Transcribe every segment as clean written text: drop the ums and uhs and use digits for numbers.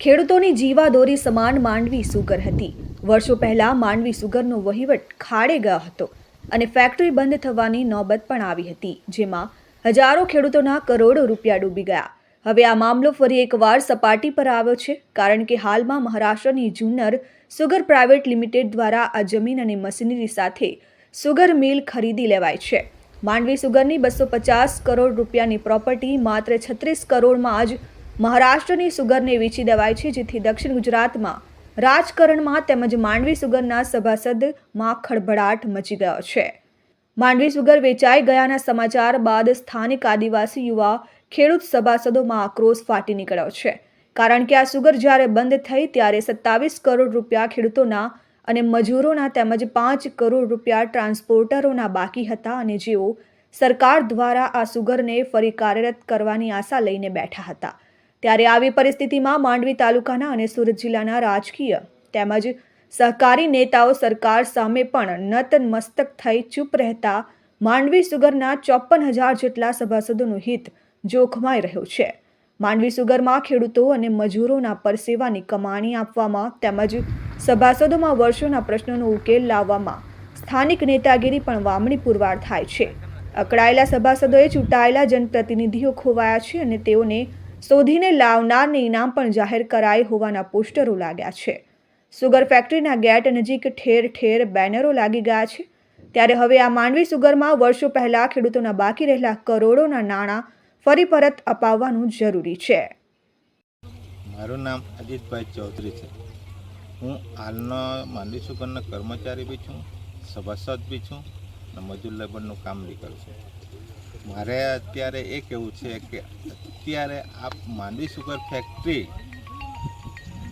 ખેડૂતોની જીવાદોરી સમાન માંડવી સુગર હતી। વર્ષો પહેલા માંડવી સુગરનો વહીવટ ખાડે ગયો હતો અને ફેક્ટરી બંધ થવાની નોબત પણ આવી હતી, જેમાં હજારો ખેડૂતોના કરોડો રૂપિયા ડૂબી ગયા। હવે આ મામલો ફરી એકવાર સપાટી પર આવ્યો છે, કારણ કે હાલમાં મહારાષ્ટ્રની જુન્નર સુગર પ્રાઇવેટ લિમિટેડ દ્વારા આ જમીન અને મશીનરી સાથે સુગર મિલ ખરીદી લેવાય છે। માંડવી સુગરની 250 કરોડ રૂપિયાની પ્રોપર્ટી માત્ર 36 કરોડમાં જ મહારાષ્ટ્રની સુગરને વેચી દેવાય છે, જેથી દક્ષિણ ગુજરાતમાં રાજકારણમાં તેમજ માંડવી સુગરના સભાસદમાં ખળભળાટ મચી ગયો છે। માંડવી સુગર વેચાઈ ગયાના સમાચાર બાદ સ્થાનિક આદિવાસી યુવા ખેડૂત સભાસદોમાં આક્રોશ ફાટી નીકળ્યો છે, કારણ કે આ સુગર જ્યારે બંધ થઈ ત્યારે 27 કરોડ રૂપિયા ખેડૂતોના અને મજૂરોના તેમજ 5 કરોડ રૂપિયા ટ્રાન્સપોર્ટરોના બાકી હતા, અને જેઓ સરકાર દ્વારા આ સુગરને ફરી કાર્યરત કરવાની આશા લઈને બેઠા હતા। ત્યારે આવી પરિસ્થિતિમાં માંડવી તાલુકાના અને સુરત જિલ્લાના રાજકીય તેમજ સહકારી નેતાઓ સરકાર સામે પણ નતમસ્તક થઈ ચૂપ રહેતા માંડવી સુગરના 54,000 જેટલા સભાસદોનું હિત જોખમાઈ રહ્યું છે। માંડવી સુગરમાં ખેડૂતો અને મજૂરોના પરસેવાની કમાણી આપવામાં તેમજ સભાસદોમાં વર્ષોના પ્રશ્નોનો ઉકેલ લાવવામાં સ્થાનિક નેતાગીરી પણ વામણી પુરવાર થાય છે। અકળાયેલા સભાસદોએ ચૂંટાયેલા જનપ્રતિનિધિઓ ખોવાયા છે અને તેઓને શોધીને લાવનારને ઇનામ પણ જાહેર કરાઈ હોવાના પોસ્ટરો લાગ્યા છે। સુગર ફેક્ટરીના ગેટ નજીક ઠેર ઠેર બેનરો લાગી ગયા છે। ત્યારે હવે આ માંડવી સુગરમાં વર્ષો પહેલા ખેડૂતોના બાકી રહેલા કરોડોના નાણાં ફરી પરત અપાવવાનું જરૂરી છે। મારું નામ અજીતભાઈ ચૌધરી છે। હું હાલનો માંડવી સુગરનો કર્મચારી બી છું, સભાસદ બી છું અને મજૂર લેબરનું કામ બી કરું છું। મારે અત્યારે એ કહેવું છે કે અત્યારે આ માંડવી સુગર ફેક્ટરી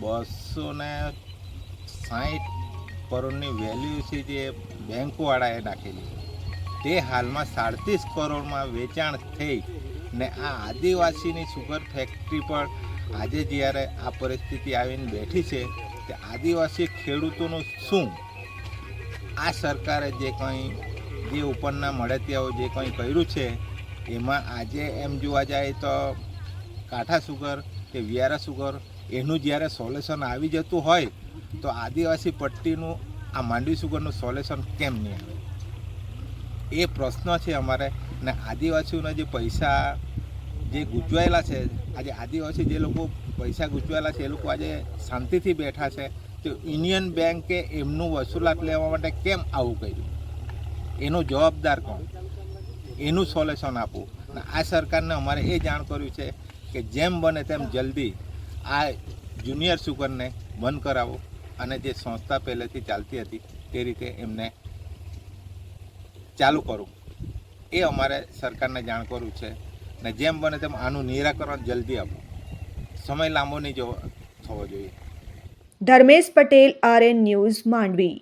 260 કરોડની વેલ્યુ છે જે બેંકવાળાએ નાખેલી, તે હાલમાં 37 કરોડમાં વેચાણ થઈ ને આ આદિવાસીની સુગર ફેક્ટરી પર આજે જ્યારે આ પરિસ્થિતિ આવીને બેઠી છે તે આદિવાસી ખેડૂતોનું શું? આ સરકારે જે ઉપરના મળતિયાઓ જે કંઈ કર્યું છે એમાં આજે એમ જોવા જાય તો કાંઠા સુગર કે વિયારા સુગર એનું જ્યારે સોલ્યુશન આવી જતું હોય તો આદિવાસી પટ્ટીનું આ માંડવી સુગરનું સોલ્યુશન કેમ નહીં આવે? એ પ્રશ્ન છે અમારે। ને આદિવાસીઓના જે પૈસા જે ગૂંચવાયેલા છે, આજે આદિવાસી જે લોકો પૈસા ગૂંચવાયેલા છે એ લોકો આજે શાંતિથી બેઠા છે, તો યુનિયન બેન્કે એમનું વસૂલાત લેવા માટે કેમ આવું કર્યું? એનો જવાબદાર કોણ? એનું સોલ્યુશન આપવું। અને આ સરકારને અમારે એ જાણ કર્યું છે કે જેમ બને તેમ જલ્દી આ જુનિયર સુગરને બંધ કરાવો અને જે સંસ્થા પહેલેથી ચાલતી હતી તે રીતે એમને ચાલુ કરું, એ અમારે સરકારને જાણ કરવું છે। ને જેમ બને તેમ આનું નિરાકરણ જલ્દી આપો, સમય લાંબો નહીં થવો જોઈએ। Dharmesh Patel, RN news, Mandvi.